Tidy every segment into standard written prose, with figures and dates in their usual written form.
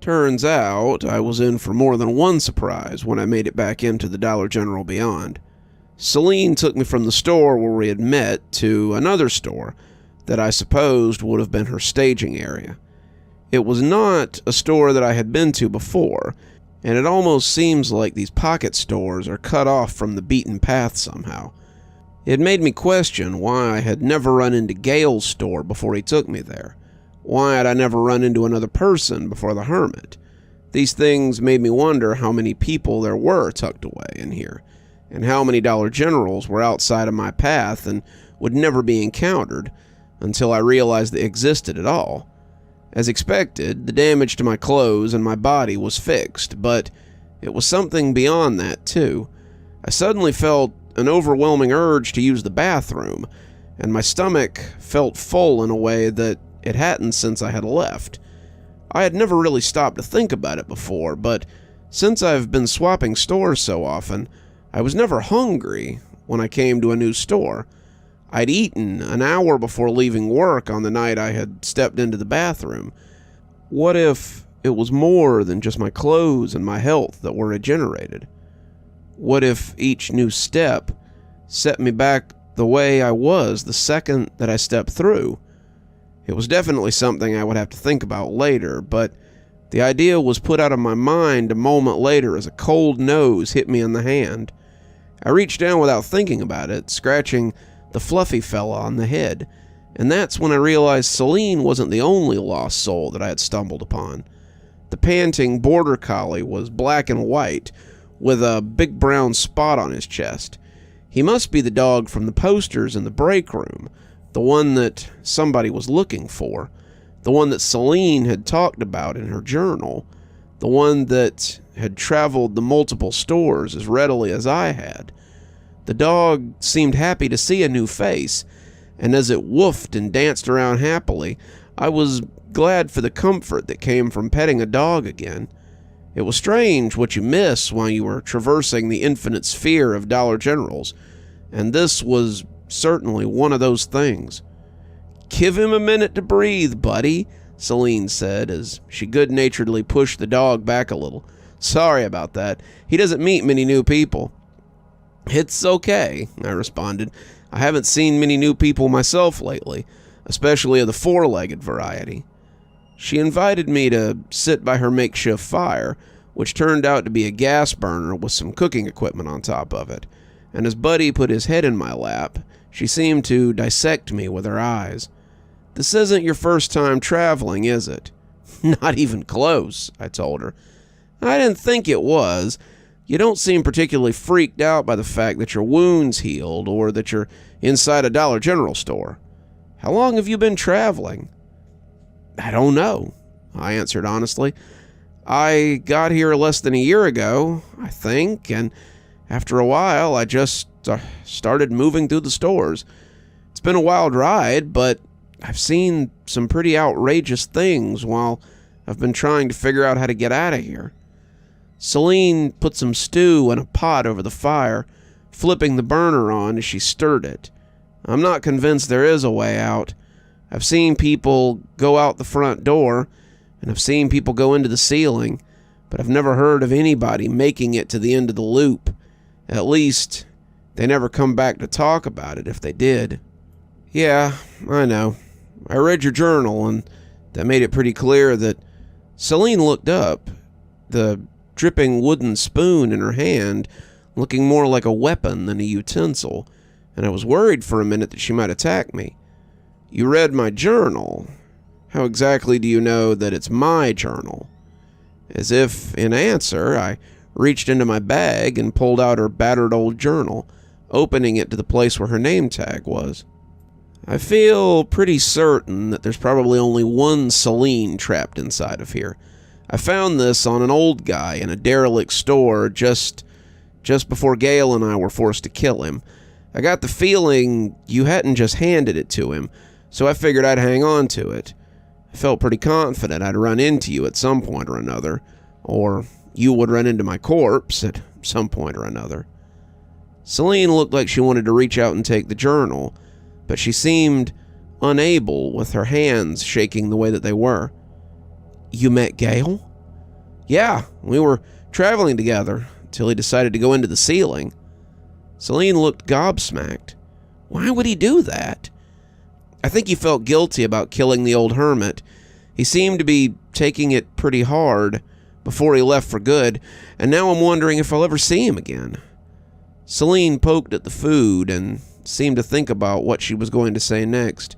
Turns out I was in for more than one surprise when I made it back into the Dollar General beyond. Seline took me from the store where we had met to another store that I supposed would have been her staging area. It was not a store that I had been to before, and it almost seems like these pocket stores are cut off from the beaten path somehow. It made me question why I had never run into Gale's store before he took me there. Why had I never run into another person before the hermit? These things made me wonder how many people there were tucked away in here, and how many Dollar Generals were outside of my path and would never be encountered until I realized they existed at all. As expected, the damage to my clothes and my body was fixed, but it was something beyond that too. I suddenly felt an overwhelming urge to use the bathroom, and my stomach felt full in a way that it hadn't since I had left. I had never really stopped to think about it before, but since I've been swapping stores so often, I was never hungry when I came to a new store. I'd eaten an hour before leaving work on the night I had stepped into the bathroom. What if it was more than just my clothes and my health that were regenerated? What if each new step set me back the way I was the second that I stepped through? It was definitely something I would have to think about later, but the idea was put out of my mind a moment later as a cold nose hit me in the hand. I reached down without thinking about it, scratching the fluffy fella on the head, and that's when I realized Seline wasn't the only lost soul that I had stumbled upon. The panting border collie was black and white, with a big brown spot on his chest. He must be the dog from the posters in the break room, the one that somebody was looking for, the one that Seline had talked about in her journal, the one that had traveled the multiple stores as readily as I had. The dog seemed happy to see a new face, and as it woofed and danced around happily, I was glad for the comfort that came from petting a dog again. It was strange what you miss while you were traversing the infinite sphere of Dollar Generals, and this was certainly one of those things. "Give him a minute to breathe, buddy," Seline said as she good-naturedly pushed the dog back a little. "Sorry about that. He doesn't meet many new people." "It's okay," I responded. "I haven't seen many new people myself lately, especially of the four-legged variety." She invited me to sit by her makeshift fire, which turned out to be a gas burner with some cooking equipment on top of it, and as Buddy put his head in my lap, she seemed to dissect me with her eyes. "This isn't your first time traveling, is it?" "Not even close," I told her. "I didn't think it was. You don't seem particularly freaked out by the fact that your wound's healed or that you're inside a Dollar General store. How long have you been traveling?" "I don't know," I answered honestly. "I got here less than a year ago, I think, and after a while I just started moving through the stores. It's been a wild ride, but I've seen some pretty outrageous things while I've been trying to figure out how to get out of here." Seline put some stew in a pot over the fire, flipping the burner on as she stirred it. "I'm not convinced there is a way out. I've seen people go out the front door, and I've seen people go into the ceiling, but I've never heard of anybody making it to the end of the loop. At least, they never come back to talk about it if they did." "Yeah, I know. I read your journal, and that made it pretty clear that..." Seline looked up, the dripping wooden spoon in her hand looking more like a weapon than a utensil, and I was worried for a minute that she might attack me. "You read my journal. How exactly do you know that it's my journal?" As if in answer, I reached into my bag and pulled out her battered old journal, opening it to the place where her name tag was. "I feel pretty certain that there's probably only one Seline trapped inside of here. I found this on an old guy in a derelict store just before Gale and I were forced to kill him. I got the feeling you hadn't just handed it to him, so I figured I'd hang on to it. I felt pretty confident I'd run into you at some point or another, or you would run into my corpse at some point or another." Seline looked like she wanted to reach out and take the journal, but she seemed unable with her hands shaking the way that they were. "You met Gale?" Yeah, we were traveling together until he decided to go into the ceiling. Seline looked gobsmacked. Why would he do that? I think he felt guilty about killing the old hermit. He seemed to be taking it pretty hard before he left for good, and now I'm wondering if I'll ever see him again. Seline poked at the food and seemed to think about what she was going to say next.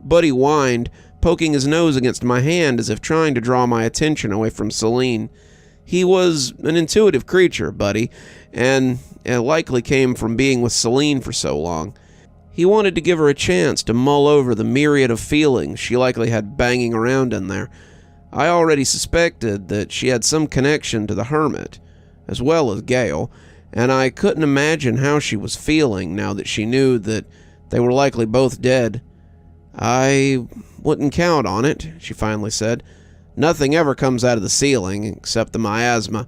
Buddy whined, poking his nose against my hand as if trying to draw my attention away from Seline. He was an intuitive creature, Buddy, and it likely came from being with Seline for so long. He wanted to give her a chance to mull over the myriad of feelings she likely had banging around in there. I already suspected that she had some connection to the hermit, as well as Gale, and I couldn't imagine how she was feeling now that she knew that they were likely both dead. I wouldn't count on it, she finally said. Nothing ever comes out of the ceiling, except the miasma.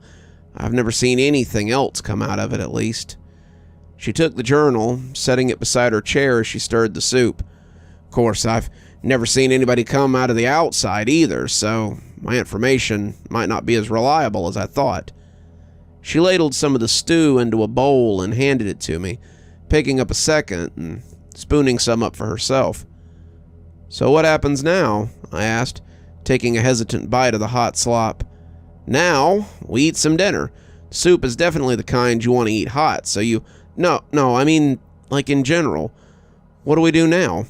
I've never seen anything else come out of it, at least. She took the journal, setting it beside her chair as she stirred the soup. Of course, I've never seen anybody come out of the outside either, so my information might not be as reliable as I thought. She ladled some of the stew into a bowl and handed it to me, picking up a second and spooning some up for herself. So what happens now? I asked, taking a hesitant bite of the hot slop. Now, we eat some dinner. Soup is definitely the kind you want to eat hot, so you... No, I mean, like in general. What do we do now?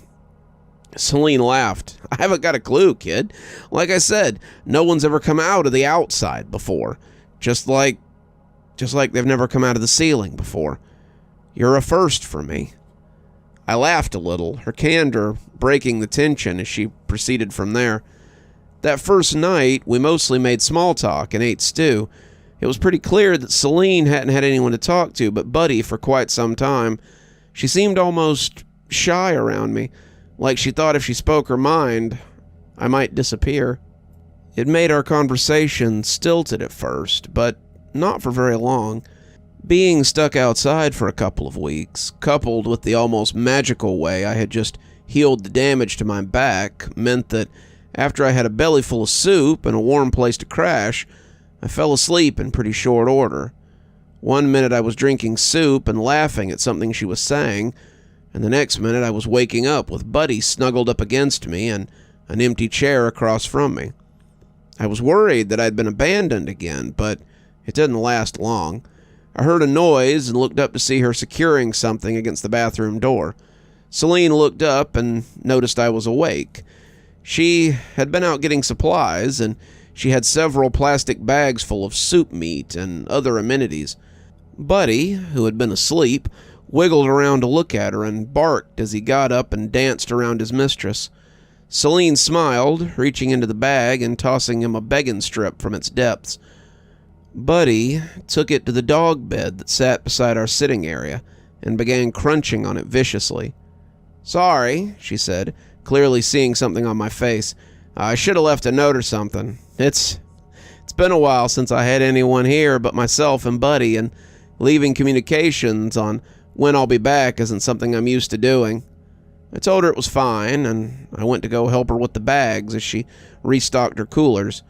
Seline laughed. I haven't got a clue, kid. Like I said, no one's ever come out of the outside before. Just like they've never come out of the ceiling before. You're a first for me. I laughed a little, her candor breaking the tension as she proceeded from there. That first night, we mostly made small talk and ate stew. It was pretty clear that Seline hadn't had anyone to talk to but Buddy for quite some time. She seemed almost shy around me, like she thought if she spoke her mind, I might disappear. It made our conversation stilted at first, but not for very long. Being stuck outside for a couple of weeks, coupled with the almost magical way I had just healed the damage to my back, meant that after I had a belly full of soup and a warm place to crash, I fell asleep in pretty short order. One minute I was drinking soup and laughing at something she was saying, and the next minute I was waking up with Buddy snuggled up against me and an empty chair across from me. I was worried that I'd been abandoned again, but it didn't last long. I heard a noise and looked up to see her securing something against the bathroom door. Seline looked up and noticed I was awake. She had been out getting supplies, and she had several plastic bags full of soup meat and other amenities. Buddy, who had been asleep, wiggled around to look at her and barked as he got up and danced around his mistress. Seline smiled, reaching into the bag and tossing him a begging strip from its depths. Buddy took it to the dog bed that sat beside our sitting area and began crunching on it viciously. Sorry, she said, clearly seeing something on my face. I should have left a note or something. It's been a while since I had anyone here but myself and Buddy, and leaving communications on when I'll be back isn't something I'm used to doing. I told her it was fine, and I went to go help her with the bags as she restocked her coolers.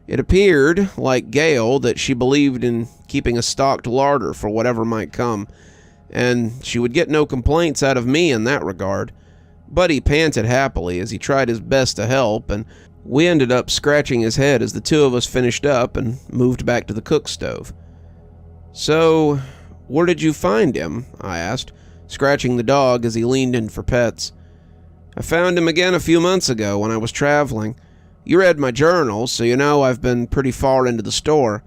It appeared, like Gale, that she believed in keeping a stocked larder for whatever might come, and she would get no complaints out of me in that regard. Buddy panted happily as he tried his best to help, and we ended up scratching his head as the two of us finished up and moved back to the cook stove. So, where did you find him? I asked, scratching the dog as he leaned in for pets. I found him again a few months ago when I was traveling. You read my journal, so you know I've been pretty far into the store.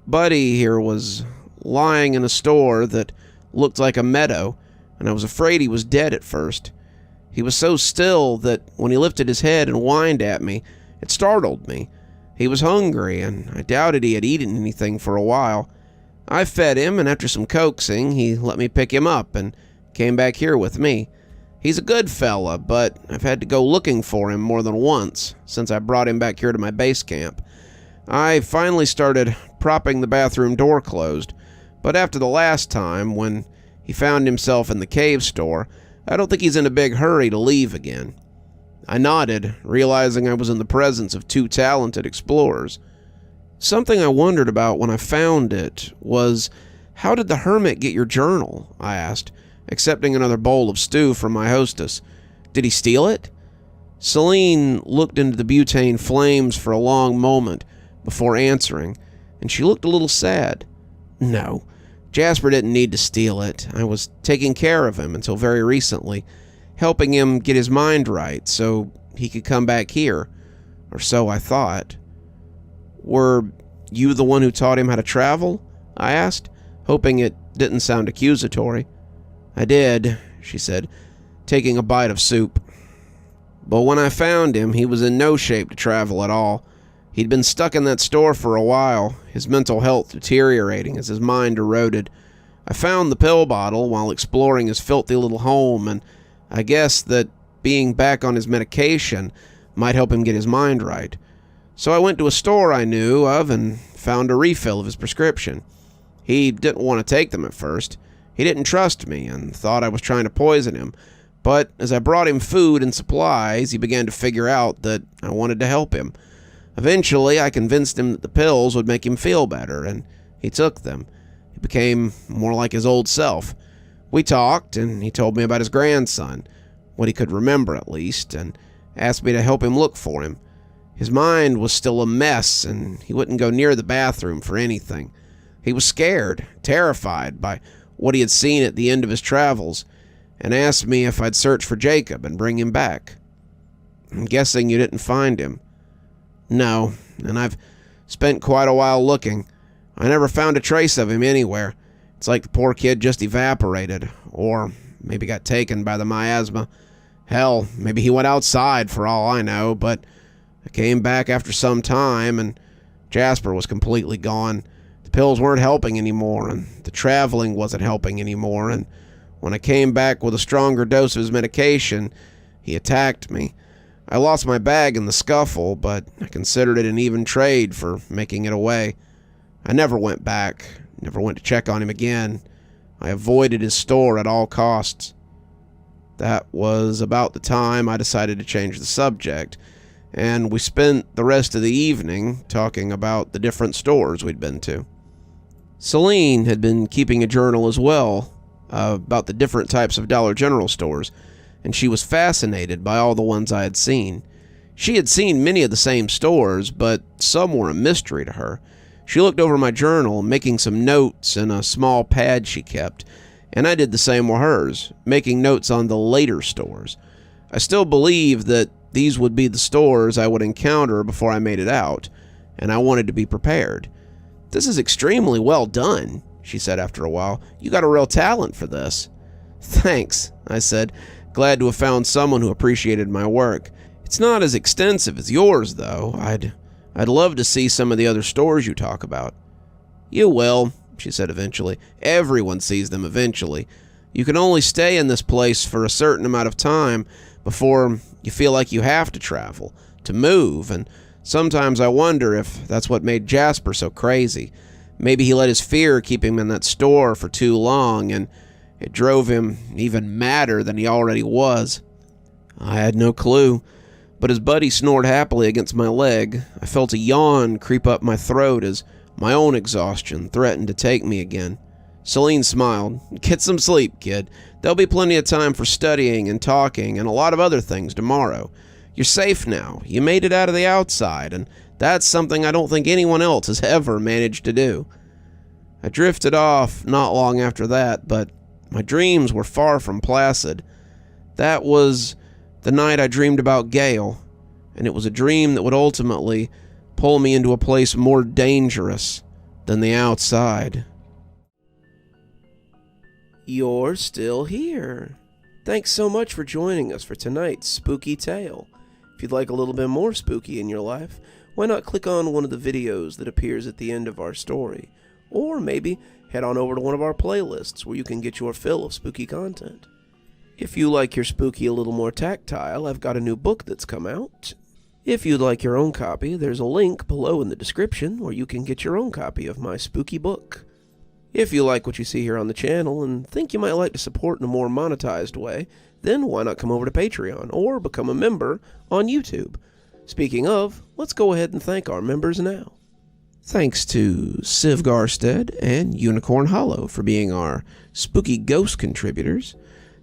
Buddy here was lying in a store that looked like a meadow, and I was afraid he was dead at first. He was so still that when he lifted his head and whined at me, it startled me. He was hungry, and I doubted he had eaten anything for a while. I fed him, and after some coaxing, he let me pick him up and came back here with me. He's a good fella, but I've had to go looking for him more than once since I brought him back here to my base camp. I finally started propping the bathroom door closed, but after the last time, when he found himself in the cave store, I don't think he's in a big hurry to leave again. I nodded, realizing I was in the presence of two talented explorers. Something I wondered about when I found it was, how did the hermit get your journal? I asked, accepting another bowl of stew from my hostess. Did he steal it? Seline looked into the butane flames for a long moment before answering, and she looked a little sad. No, Jasper didn't need to steal it. I was taking care of him until very recently, helping him get his mind right so he could come back here, or so I thought. Were you the one who taught him how to travel? I asked, hoping it didn't sound accusatory. I did, she said, taking a bite of soup. But when I found him, he was in no shape to travel at all. He'd been stuck in that store for a while, his mental health deteriorating as his mind eroded. I found the pill bottle while exploring his filthy little home, and I guessed that being back on his medication might help him get his mind right. So I went to a store I knew of and found a refill of his prescription. He didn't want to take them at first. He didn't trust me and thought I was trying to poison him. But as I brought him food and supplies, he began to figure out that I wanted to help him. Eventually, I convinced him that the pills would make him feel better, and he took them. He became more like his old self. We talked, and he told me about his grandson, what he could remember at least, and asked me to help him look for him. His mind was still a mess, and he wouldn't go near the bathroom for anything. He was scared, terrified by what he had seen at the end of his travels, and asked me if I'd search for Jacob and bring him back. I'm guessing you didn't find him. No, and I've spent quite a while looking. I never found a trace of him anywhere. It's like the poor kid just evaporated, or maybe got taken by the miasma. Hell, maybe he went outside for all I know, but I came back after some time, and Jasper was completely gone. The pills weren't helping anymore, and the traveling wasn't helping anymore, and when I came back with a stronger dose of his medication, he attacked me. I lost my bag in the scuffle, but I considered it an even trade for making it away. I never went back, never went to check on him again. I avoided his store at all costs. That was about the time I decided to change the subject, and we spent the rest of the evening talking about the different stores we'd been to. Seline had been keeping a journal as well, about the different types of Dollar General stores, and she was fascinated by all the ones I had seen. She had seen many of the same stores, but some were a mystery to her. She looked over my journal, making some notes in a small pad she kept, and I did the same with hers, making notes on the later stores. I still believed that these would be the stores I would encounter before I made it out, and I wanted to be prepared. "This is extremely well done," she said after a while. "You got a real talent for this." "Thanks," I said, glad to have found someone who appreciated my work. "It's not as extensive as yours, though. I'd love to see some of the other stores you talk about." "You will," she said eventually. "Everyone sees them eventually. You can only stay in this place for a certain amount of time before you feel like you have to travel, to move, and sometimes I wonder if that's what made Jasper so crazy. Maybe he let his fear keep him in that store for too long, and it drove him even madder than he already was." I had no clue, but as Buddy snored happily against my leg, I felt a yawn creep up my throat as my own exhaustion threatened to take me again. Seline smiled. "Get some sleep, kid. There'll be plenty of time for studying and talking and a lot of other things tomorrow. You're safe now. You made it out of the outside, and that's something I don't think anyone else has ever managed to do." I drifted off not long after that, but my dreams were far from placid. That was the night I dreamed about Gale, and it was a dream that would ultimately pull me into a place more dangerous than the outside. You're still here. Thanks so much for joining us for tonight's spooky tale. If you'd like a little bit more spooky in your life, why not click on one of the videos that appears at the end of our story, or maybe head on over to one of our playlists where you can get your fill of spooky content. If you like your spooky a little more tactile, I've got a new book that's come out. If you'd like your own copy, there's a link below in the description where you can get your own copy of my spooky book. If you like what you see here on the channel and think you might like to support in a more monetized way, then why not come over to Patreon or become a member on YouTube? Speaking of, let's go ahead and thank our members now. Thanks to Civ Garstad and Unicorn Hollow for being our spooky ghost contributors.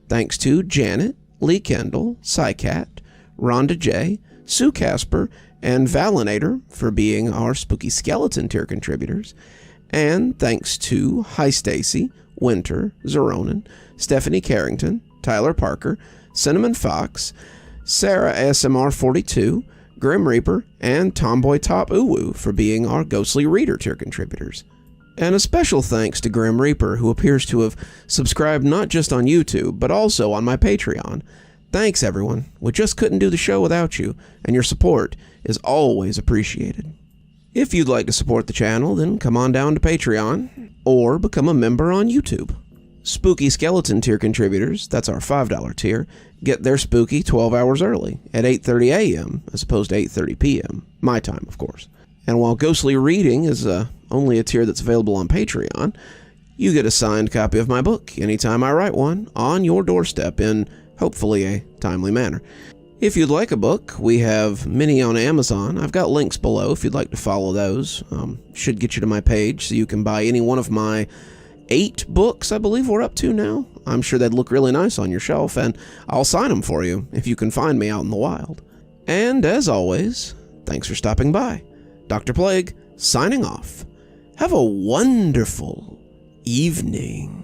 Thanks to Janet, Lee Kendall, Saikat, Ronda J, Sue Casper, and Valinator for being our spooky skeleton tier contributors. And thanks to Hi Stacy, Winter, Xaronan, Stephanie Carrington, Tyler Parker, Cinnamon Fox, Sarah ASMR42, Grim Reaper, and TomBoiTopUwU for being our Ghostly Reader tier contributors. And a special thanks to Grim Reaper, who appears to have subscribed not just on YouTube, but also on my Patreon. Thanks, everyone. We just couldn't do the show without you, and your support is always appreciated. If you'd like to support the channel, then come on down to Patreon, or become a member on YouTube. Spooky Skeleton tier contributors, that's our $5 tier, get their spooky 12 hours early, at 8:30 a.m., as opposed to 8:30 p.m., my time, of course. And while Ghostly Reading is only a tier that's available on Patreon, you get a signed copy of my book anytime I write one, on your doorstep in, hopefully, a timely manner. If you'd like a book, we have many on Amazon. I've got links below if you'd like to follow those. Should get you to my page so you can buy any one of my 8 books I believe we're up to now. I'm sure they'd look really nice on your shelf, and I'll sign them for you if you can find me out in the wild. And as always, thanks for stopping by. Dr. Plague, signing off. Have a wonderful evening.